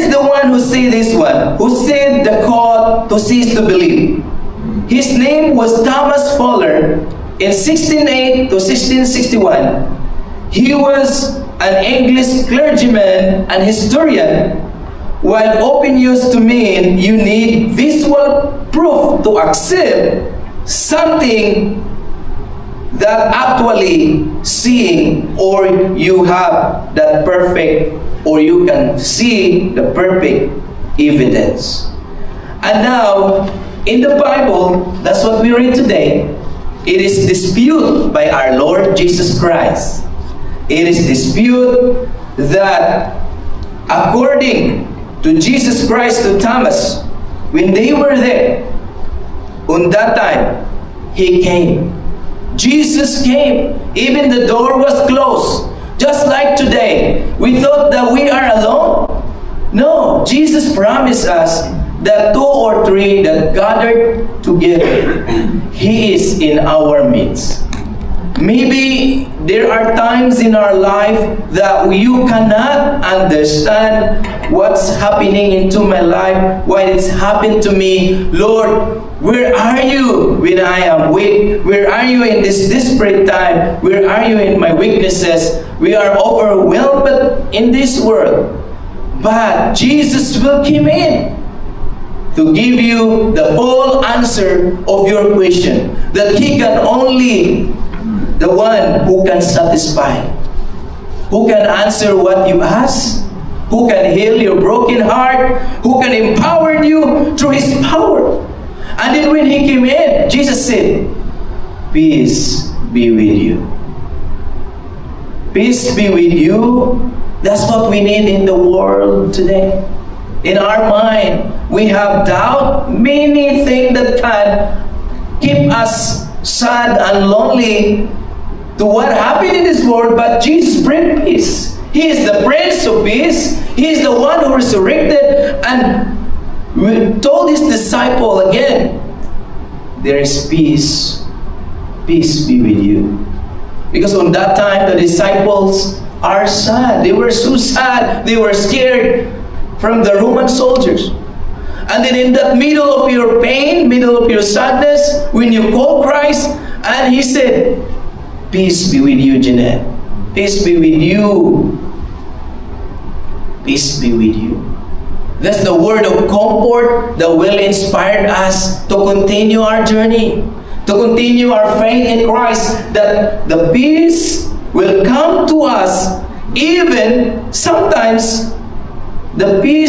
Here's the one who said this one, who said the call to cease to believe. His name was Thomas Fuller. In 1608 to 1661, he was an English clergyman and historian. While open used to mean you need visual proof to accept something that actually seeing, or you have that perfect, or you can see the perfect evidence. And now, in the Bible, that's what we read today. It is disputed by our Lord Jesus Christ. It is disputed that according to Jesus Christ to Thomas, when they were there, on that time, He came. Jesus came. Even the door was closed. Just like today, we thought that we are alone. No, Jesus promised us that 2 or 3 that gathered together, He is in our midst. Maybe there are times in our life that you cannot understand what's happening into my life, why it's happened to me. Lord, where are you when I am weak? Where are you in this desperate time? Where are you in my weaknesses? We are overwhelmed in this world. But Jesus will come in to give you the whole answer of your question. That He can only the one who can satisfy, who can answer what you ask, who can heal your broken heart, who can empower you through His power. And then when He came in, Jesus said, peace be with you. Peace be with you. That's what we need in the world today. In our mind, we have doubt, many things that can keep us sad and lonely to what happened in this world, but Jesus brings peace. He is the Prince of Peace. He is the one who resurrected and told His disciple again, there is peace. Peace be with you. Because on that time, the disciples are sad. They were so sad. They were scared from the Roman soldiers. And then in that middle of your pain, middle of your sadness, when you call Christ, and He said, peace be with you, Jeanette. Peace be with you. Peace be with you. That's the word of comfort that will inspire us to continue our journey, to continue our faith in Christ, that the peace will come to us, even sometimes the peace